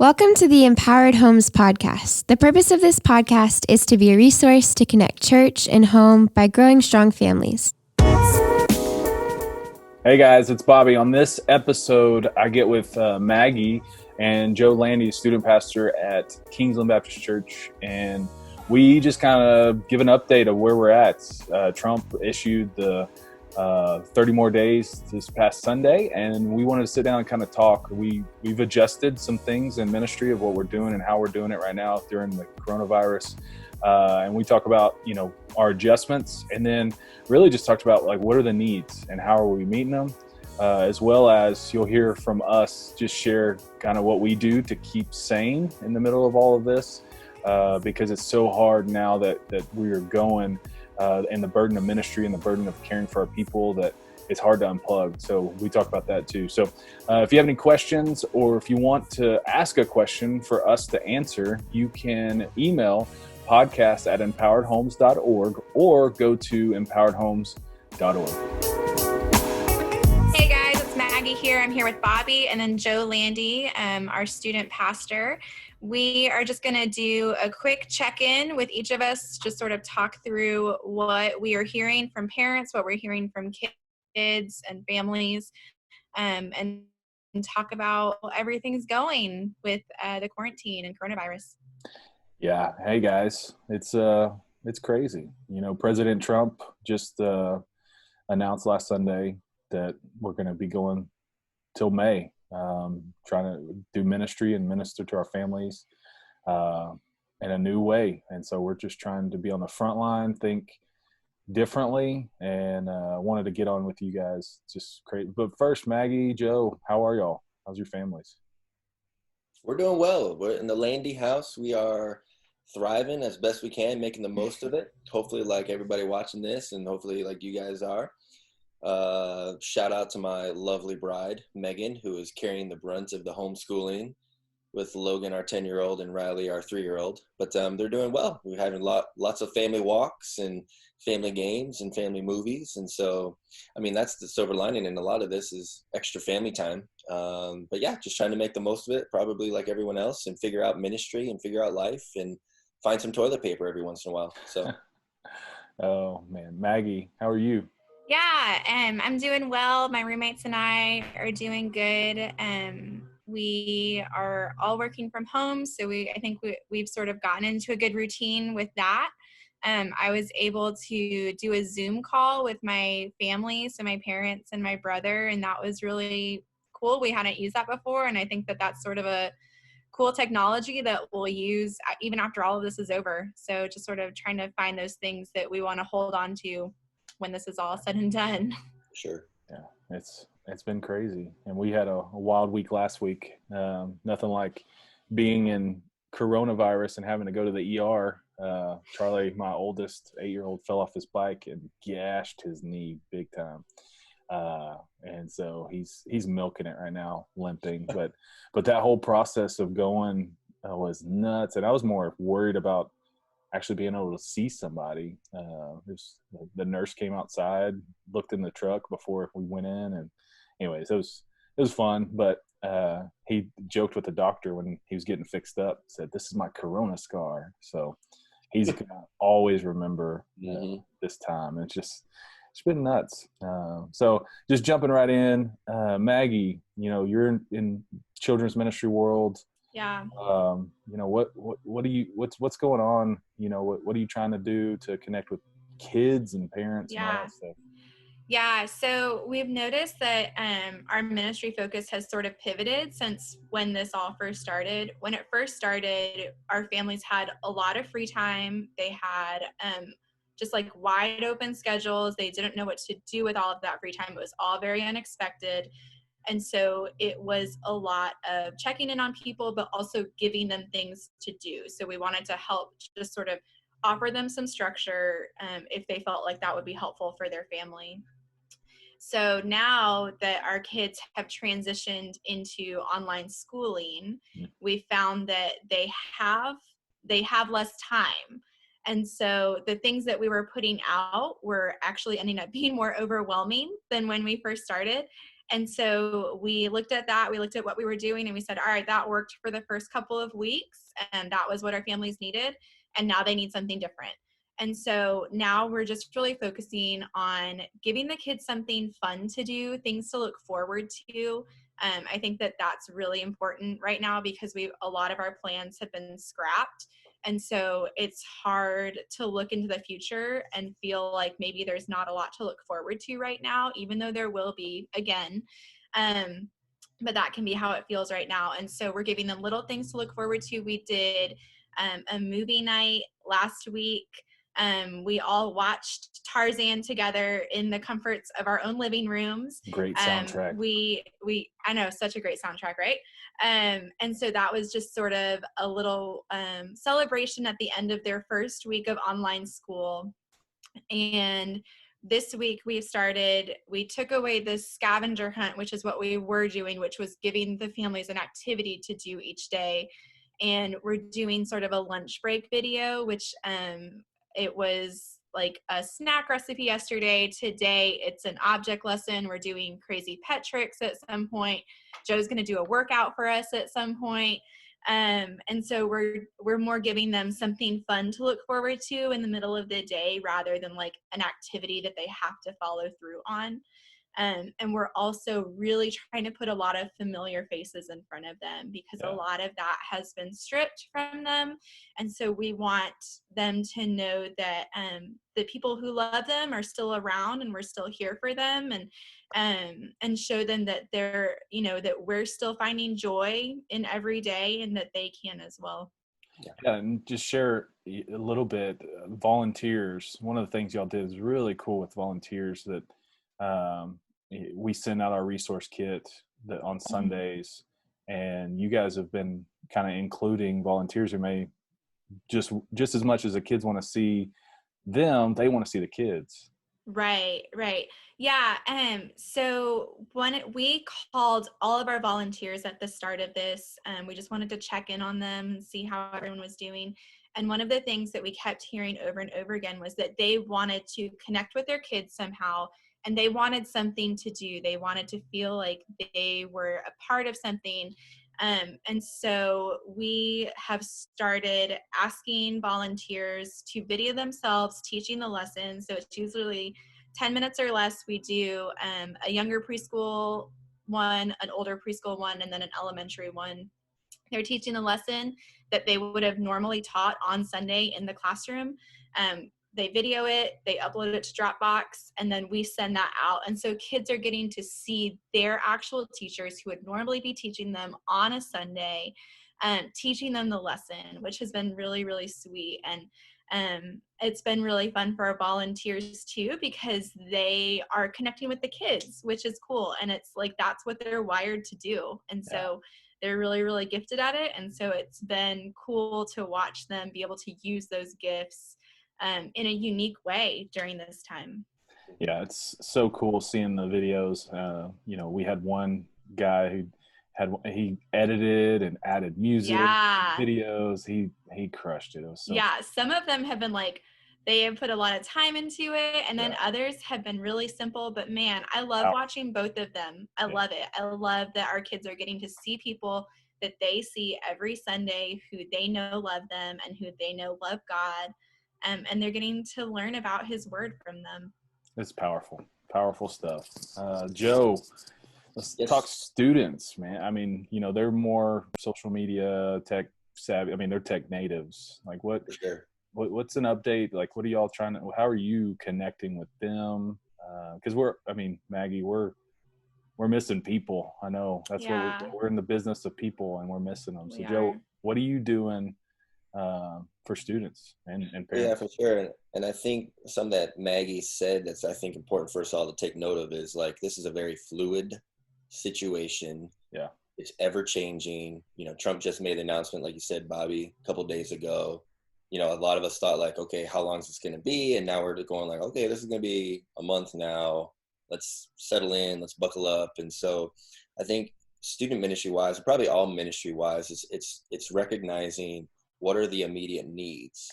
Welcome to the Empowered Homes podcast. The purpose of this podcast is to be a resource to connect church and home by growing strong families. Hey guys, it's Bobby. On this episode, I get with Maggie and Joe Landy, student pastor at Kingsland Baptist Church, and we just kind of give an update of where we're at. Trump issued the 30 more days this past Sunday, and we wanted to sit down and kind of talk. We've adjusted some things in ministry of what we're doing and how we're doing it right now during the coronavirus. And we talk about, our adjustments, and then really just talked about what are the needs and how are we meeting them, as well as you'll hear from us just share kind of what we do to keep sane in the middle of all of this, because it's so hard now that we are going and the burden of ministry and the burden of caring for our people that it's hard to unplug. So we talk about that too. So if you have any questions or if you want to ask a question for us to answer, you can email podcast@empoweredhomes.org or go to empoweredhomes.org. Hey guys, it's Maggie here. I'm here with Bobby and then Joe Landy, our student pastor. We are just going to do a quick check-in with each of us, just sort of talk through what we are hearing from parents, what we're hearing from kids and families, and talk about how everything's going with the quarantine and coronavirus. Yeah. Hey guys, it's crazy. President Trump just announced last Sunday that we're going to be going till May, trying to do ministry and minister to our families in a new way. And so we're just trying to be on the front line, think differently, and wanted to get on with you guys. Just crazy. But first, Maggie, Joe, how are y'all? How's your families? We're doing well. We're in the Landy house. We are thriving as best we can, making the most of it. Hopefully like everybody watching this, and hopefully like you guys are. Shout out to my lovely bride, Megan, who is carrying the brunt of the homeschooling with Logan, our 10-year-old, and Riley, our 3-year-old. But they're doing well. We're having lots of family walks and family games and family movies. And so, that's the silver lining. And a lot of this is extra family time. But yeah, just trying to make the most of it, probably like everyone else, and figure out ministry and figure out life and find some toilet paper every once in a while. So. Oh man, Maggie, how are you? Yeah, I'm doing well. My roommates and I are doing good. We are all working from home, so I think we've sort of gotten into a good routine with that. I was able to do a Zoom call with my family, so my parents and my brother, and that was really cool. We hadn't used that before, and I think that that's sort of a cool technology that we'll use even after all of this is over. So just sort of trying to find those things that we want to hold on to when this is all said and done. Sure. Yeah, it's been crazy, and we had a wild week last week. Nothing like being in coronavirus and having to go to the ER. Charlie, my oldest 8-year-old, fell off his bike and gashed his knee big time, and so he's milking it right now, limping. But that whole process of going was nuts, and I was more worried about actually being able to see somebody. The nurse came outside, looked in the truck before we went in, and anyways, it was fun. But he joked with the doctor when he was getting fixed up, said, "This is my corona scar." So he's gonna always remember this time. It's been nuts. So just jumping right in, Maggie, you're in children's ministry world. Yeah. What's going on? What are you trying to do to connect with kids and parents and all that stuff? Yeah. So we've noticed that our ministry focus has sort of pivoted since when this all first started. When it first started, our families had a lot of free time. They had just like wide open schedules. They didn't know what to do with all of that free time. It was all very unexpected. And so it was a lot of checking in on people, but also giving them things to do. So we wanted to help just sort of offer them some structure if they felt like that would be helpful for their family. So now that our kids have transitioned into online schooling, we found that they have less time. And so the things that we were putting out were actually ending up being more overwhelming than when we first started. And so we looked at that, we looked at what we were doing, and we said, all right, that worked for the first couple of weeks, and that was what our families needed. And now they need something different. And so now we're just really focusing on giving the kids something fun to do, things to look forward to. I think that that's really important right now because a lot of our plans have been scrapped. And so it's hard to look into the future and feel like maybe there's not a lot to look forward to right now, even though there will be again. But that can be how it feels right now. And so we're giving them little things to look forward to. We did a movie night last week. We all watched Tarzan together in the comforts of our own living rooms. Great soundtrack. I know, such a great soundtrack, right? And so that was just sort of a little celebration at the end of their first week of online school. And this week we took away the scavenger hunt, which is what we were doing, which was giving the families an activity to do each day. And we're doing sort of a lunch break video, which it was like a snack recipe yesterday. Today it's an object lesson. We're doing crazy pet tricks at some point. Joe's going to do a workout for us at some point. And so we're more giving them something fun to look forward to in the middle of the day rather than like an activity that they have to follow through on. And we're also really trying to put a lot of familiar faces in front of them because a lot of that has been stripped from them. And so we want them to know that the people who love them are still around and we're still here for them, and show them that that we're still finding joy in every day and that they can as well. Yeah, and just share a little bit. Volunteers. One of the things y'all did is really cool with volunteers that we send out our resource kit on Sundays, and you guys have been kind of including volunteers who may just as much as the kids want to see them, they want to see the kids. Right. Yeah. So when we called all of our volunteers at the start of this, we just wanted to check in on them and see how everyone was doing. And one of the things that we kept hearing over and over again was that they wanted to connect with their kids somehow, and they wanted something to do. They wanted to feel like they were a part of something. And so we have started asking volunteers to video themselves teaching the lessons. So it's usually 10 minutes or less. We do a younger preschool one, an older preschool one, and then an elementary one. They're teaching a lesson that they would have normally taught on Sunday in the classroom. They video it, they upload it to Dropbox, and then we send that out. And so kids are getting to see their actual teachers who would normally be teaching them on a Sunday, teaching them the lesson, which has been really, really sweet. And it's been really fun for our volunteers too, because they are connecting with the kids, which is cool. And it's like, that's what they're wired to do. And so they're really, really gifted at it. And so it's been cool to watch them be able to use those gifts in a unique way during this time. Yeah, it's so cool seeing the videos. We had one guy he edited and added music, videos. He crushed it. It was so cool. Some of them have been like, they have put a lot of time into it, and then others have been really simple. But man, I love watching both of them. I love it. I love that our kids are getting to see people that they see every Sunday who they know love them and who they know love God. And they're getting to learn about his word from them. It's powerful stuff. Joe, let's talk students, man. I mean, they're more social media tech savvy. I mean, they're tech natives. Like what's an update? Like, what are y'all how are you connecting with them? Because Maggie, we're missing people. I know that's what we're in the business of people, and we're missing them. So Joe, what are you doing for students and parents? Yeah, for sure. And I think something that Maggie said that's, I think, important for us all to take note of is, like, this is a very fluid situation. Yeah. It's ever changing. Trump just made the announcement, like you said, Bobby, a couple of days ago. A lot of us thought, like, okay, how long is this going to be? And now we're going like, okay, this is going to be a month now. Let's settle in. Let's buckle up. And so I think student ministry wise, probably all ministry wise, it's recognizing what are the immediate needs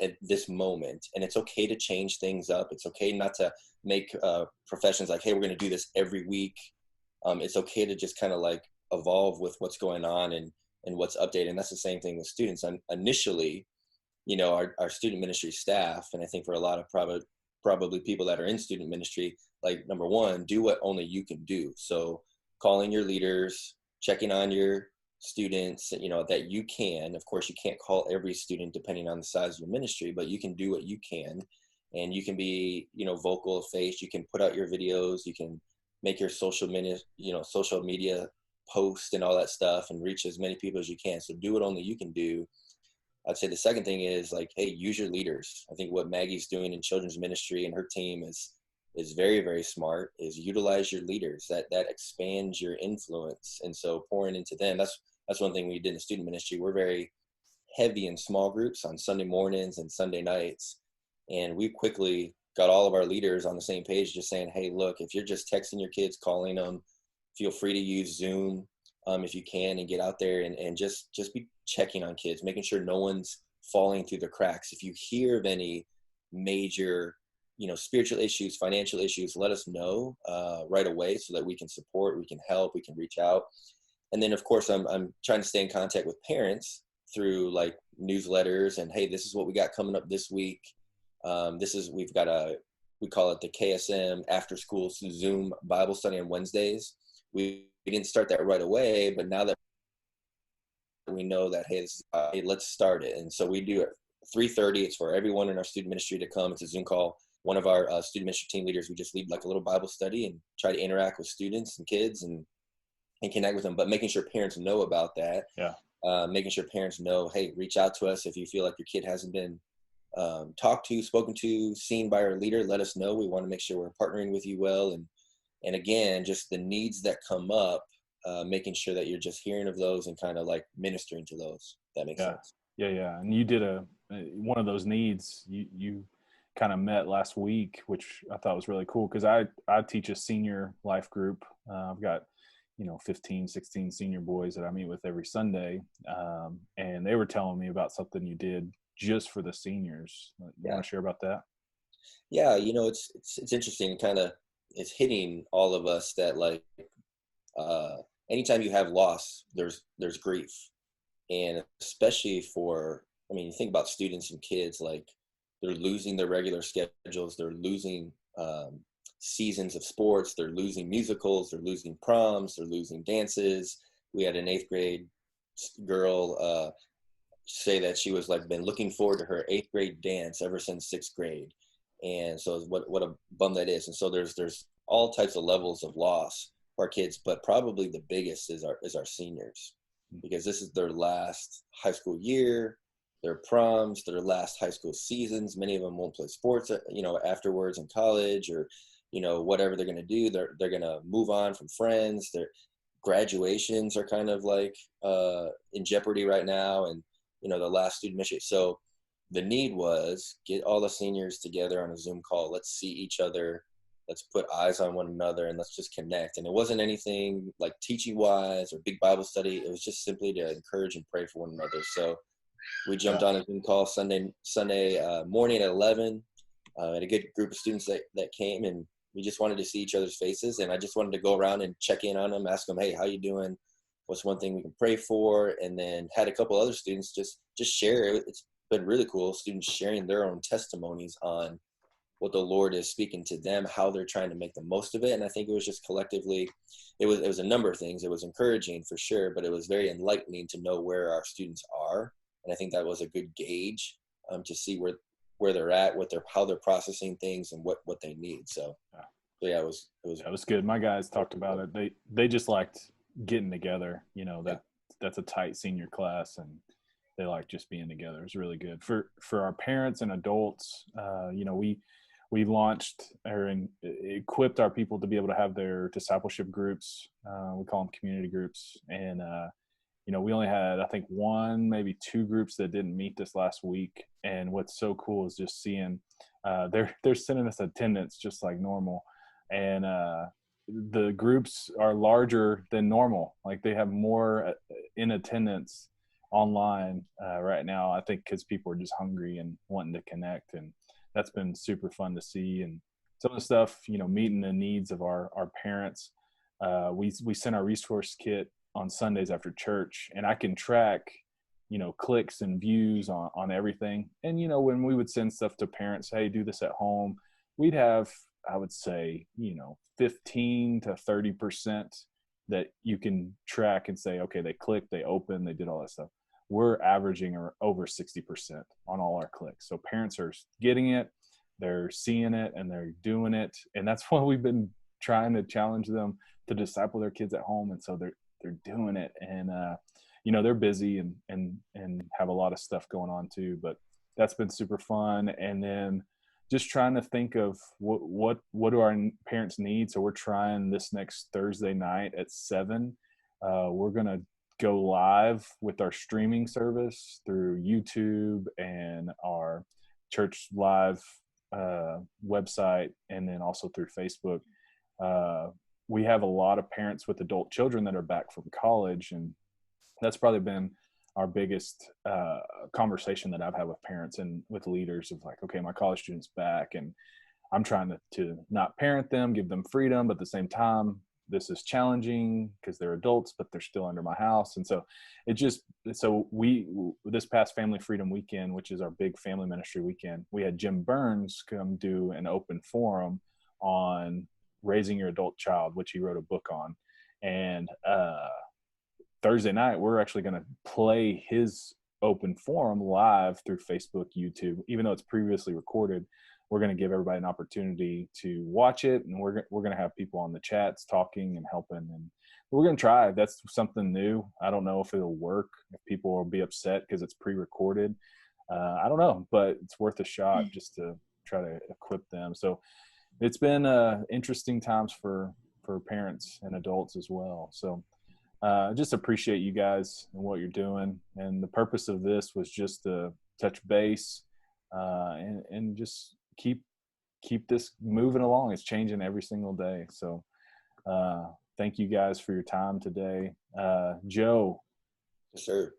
at this moment. And it's okay to change things up. It's okay not to make professions like, hey, we're going to do this every week it's okay to just kind of like evolve with what's going on and what's updated. And that's the same thing with students. Initially, our student ministry staff, and I think for a lot of probably people that are in student ministry, like number one, do what only you can do. So calling your leaders, checking on your students, that you can. Of course, you can't call every student depending on the size of your ministry, but you can do what you can. And you can be, vocal of faith. You can put out your videos. You can make your social media post and all that stuff and reach as many people as you can. So do what only you can do. I'd say the second thing is like, hey, use your leaders. I think what Maggie's doing in children's ministry and her team is very, very smart, is utilize your leaders. That expands your influence. And so pouring into them, that's one thing we did in student ministry. We're very heavy in small groups on Sunday mornings and Sunday nights. And we quickly got all of our leaders on the same page, just saying, hey, look, if you're just texting your kids, calling them, feel free to use Zoom if you can, and get out there and just be checking on kids, making sure no one's falling through the cracks. If you hear of any major, spiritual issues, financial issues, let us know right away so that we can support, we can help, we can reach out. And then, of course, I'm trying to stay in contact with parents through like newsletters and, hey, this is what we got coming up this week. We've got we call it the KSM after school Zoom Bible study on Wednesdays. We didn't start that right away, but now that we know that, hey, let's start it. And so we do it 3:30. It's for everyone in our student ministry to come. It's a Zoom call. One of our student ministry team leaders, we just lead like a little Bible study and try to interact with students and kids and connect with them, but making sure parents know about that. Yeah. Making sure parents know, hey, reach out to us if you feel like your kid hasn't been talked to, spoken to, seen by our leader. Let us know. We want to make sure we're partnering with you well. And again, just the needs that come up, making sure that you're just hearing of those and kind of like ministering to those. If that makes sense. Yeah. And you did one of those needs you kind of met last week, which I thought was really cool, because I teach a senior life group. I've got 15, 16 senior boys that I meet with every Sunday. And they were telling me about something you did just for the seniors. You want to share about that? Yeah. It's interesting, kind of, it's hitting all of us that like, anytime you have loss, there's grief. And especially you think about students and kids, like they're losing their regular schedules. They're losing, seasons of sports. They're losing musicals. They're losing proms. They're losing dances. We had an 8th grade girl say that she was like been looking forward to her 8th grade dance ever since 6th grade. And so what a bum that is. And so there's all types of levels of loss for our kids, but probably the biggest is our seniors, because this is their last high school year, their proms, their last high school seasons. Many of them won't play sports, afterwards in college, or whatever they're going to do. They're going to move on from friends. Their graduations are kind of like in jeopardy right now, and the last student mission. So the need was get all the seniors together on a Zoom call. Let's see each other. Let's put eyes on one another, and let's just connect. And it wasn't anything like teaching wise or big Bible study. It was just simply to encourage and pray for one another. So we jumped on a Zoom call Sunday morning at 11. Had a good group of students that came, and we just wanted to see each other's faces. And I just wanted to go around and check in on them, ask them, hey, how you doing? What's one thing we can pray for? And then had a couple other students just share. It's been really cool. Students sharing their own testimonies on what the Lord is speaking to them, how they're trying to make the most of it. And I think it was just collectively, it was a number of things. It was encouraging for sure, but it was very enlightening to know where our students are. And I think that was a good gauge to see where they're at, how they're processing things and what they need. So yeah, it was good. My guys talked about it. They just liked getting together, that's a tight senior class, and they like just being together. It was really good for our parents and adults. We launched and equipped our people to be able to have their discipleship groups. We call them community groups. And, we only had, I think, 1, maybe 2 groups that didn't meet this last week. And what's so cool is just seeing they're sending us attendance just like normal. And the groups are larger than normal. Like they have more in attendance online right now, I think, because people are just hungry and wanting to connect. And that's been super fun to see. And some of the stuff, meeting the needs of our parents. we send our resource kit on Sundays after church, and I can track, clicks and views on everything. And, when we would send stuff to parents, hey, do this at home, we'd have, I would say, 15 to 30% that you can track and say, okay, they clicked, they opened, they did all that stuff. We're averaging over 60% on all our clicks. So parents are getting it, they're seeing it, and they're doing it. And that's why we've been trying to challenge them to disciple their kids at home. And so they're doing it. And, they're busy and have a lot of stuff going on too, but that's been super fun. And then just trying to think of what do our parents need. So we're trying this next Thursday night at 7. We're going to go live with our streaming service through YouTube and our church live website, and then also through Facebook. We have a lot of parents with adult children that are back from college, and that's probably been our biggest conversation that I've had with parents and with leaders of like, okay, my college student's back, and I'm trying to not parent them, give them freedom, but at the same time, this is challenging because they're adults, but they're still under my house. And so this past Family Freedom Weekend, which is our big family ministry weekend, we had Jim Burns come do an open forum on raising your adult child, which he wrote a book on. And Thursday night, we're actually going to play his open forum live through Facebook, YouTube. Even though it's previously recorded, we're going to give everybody an opportunity to watch it, and we're going to have people on the chats talking and helping, and we're going to try. That's something new. I don't know if it'll work, if people will be upset because it's pre-recorded. I don't know, but it's worth a shot just to try to equip them. So it's been interesting times for parents and adults as well. So just appreciate you guys and what you're doing. And the purpose of this was just to touch base and just keep this moving along. It's changing every single day. So thank you guys for your time today. Joe. Yes, sir.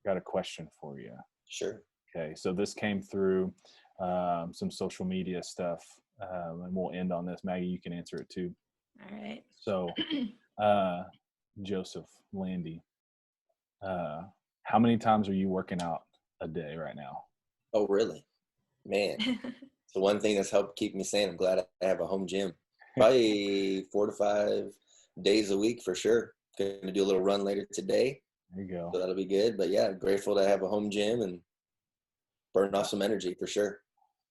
Got a question for you. Sure. Okay. So this came through some social media stuff, and we'll end on this. Maggie, you can answer it too. All right. So Joseph Landy, how many times are you working out a day right now? Oh, really? Man. It's the one thing that's helped keep me sane. I'm glad I have a home gym. Probably 4 to 5 days a week for sure. Going to do a little run later today. There you go. So that'll be good. But yeah, grateful to have a home gym and burn off some energy for sure.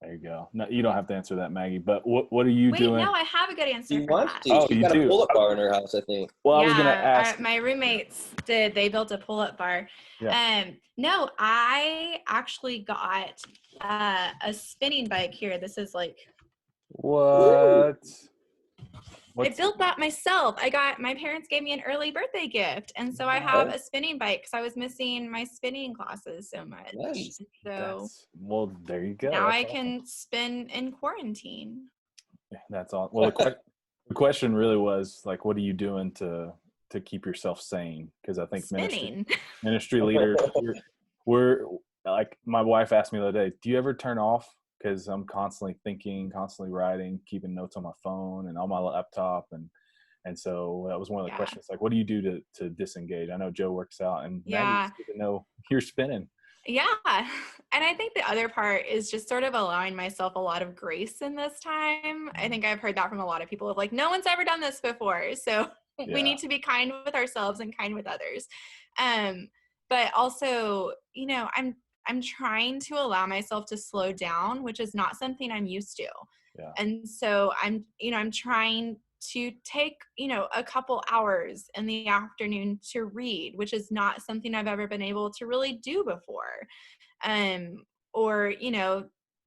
There you go. No, you don't have to answer that, Maggie. But what are you doing? Wait, no, I have a good answer You for want that. to? Oh, She's you got do? a pull-up bar in her house, I think. Well, yeah, I was going to ask. my roommates did. They built a pull-up bar. Yeah. No, I actually got a spinning bike here. This is like. What? I built that myself. My parents gave me an early birthday gift. And so I have a spinning bike because I was missing my spinning classes so much. Nice. So well, there you go. now That's I awesome. can spin in quarantine. That's all. Well, the question really was like, what are you doing to keep yourself sane? Because I think Spinning. ministry leaders, we're like, my wife asked me the other day, do you ever turn off? Because I'm constantly thinking, constantly writing, keeping notes on my phone and on my laptop. And so that was one of the questions, like, what do you do to disengage? I know Joe works out, and Maggie, it's good to know you're spinning. Yeah. And I think the other part is just sort of allowing myself a lot of grace in this time. I think I've heard that from a lot of people of like, no one's ever done this before. So we need to be kind with ourselves and kind with others. But also, I'm trying to allow myself to slow down, which is not something I'm used to. Yeah. And so I'm trying to take, a couple hours in the afternoon to read, which is not something I've ever been able to really do before. Or,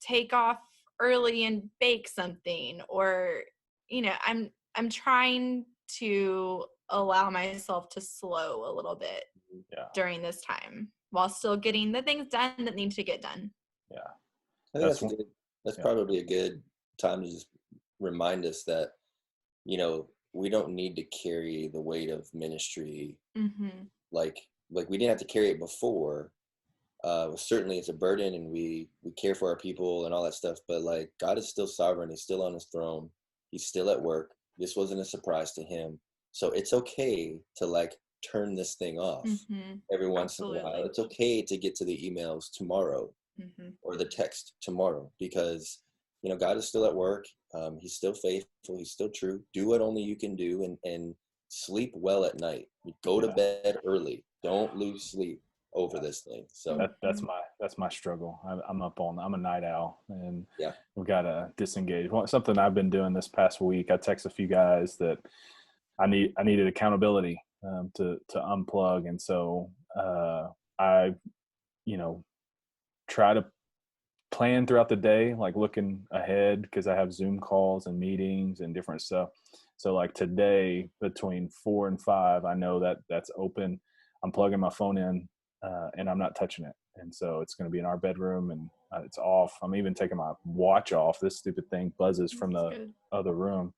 take off early and bake something, or, I'm trying to allow myself to slow a little bit during this time while still getting the things done that need to get done. Yeah. I think that's probably a good time to just remind us that, we don't need to carry the weight of ministry. Mm-hmm. Like we didn't have to carry it before. Certainly it's a burden, and we care for our people and all that stuff, but like, God is still sovereign. He's still on his throne. He's still at work. This wasn't a surprise to him. So it's okay to like turn this thing off every once in a while. It's okay to get to the emails tomorrow or the text tomorrow, because you know, God is still at work. He's still faithful. He's still true. Do what only you can do, and sleep well at night. Go to bed early. Don't lose sleep over this thing. So that's my struggle. I'm a night owl, and we've got to disengage. Something I've been doing this past week. I text a few guys that I needed accountability to unplug, and so I try to plan throughout the day, like looking ahead, because I have Zoom calls and meetings and different stuff. So like today between 4 and 5, I know that that's open. I'm plugging my phone in and I'm not touching it. And so it's going to be in our bedroom, and it's off. I'm even taking my watch off. This stupid thing buzzes from the other room.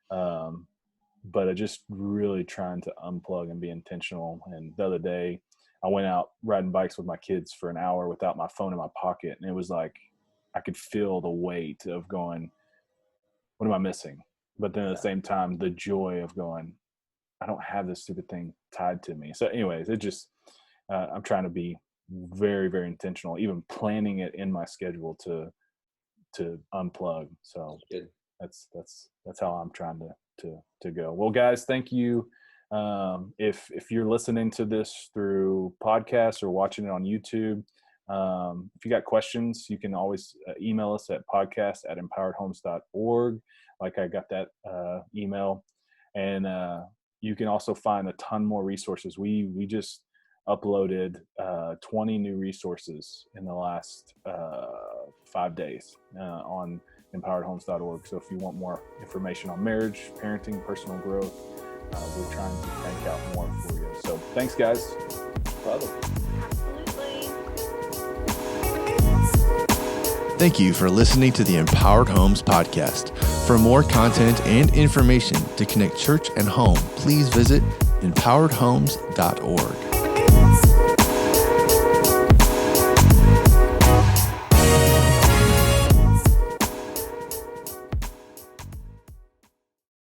But I just really trying to unplug and be intentional. And the other day I went out riding bikes with my kids for an hour without my phone in my pocket. And it was like, I could feel the weight of going, what am I missing? But then at the same time, the joy of going, I don't have this stupid thing tied to me. So anyways, it just, I'm trying to be very, very intentional, even planning it in my schedule to unplug. So that's how I'm trying to go. Well, guys, thank you. If you're listening to this through podcasts or watching it on YouTube, if you got questions, you can always email us at podcast@empoweredhomes.org. Like I got that email, and you can also find a ton more resources. We just uploaded 20 new resources in the last 5 days on empoweredhomes.org. So if you want more information on marriage, parenting, personal growth, we're trying to crank out more for you. So thanks, guys. Probably. Absolutely. Thank you for listening to the Empowered Homes podcast. For more content and information to connect church and home, please visit empoweredhomes.org.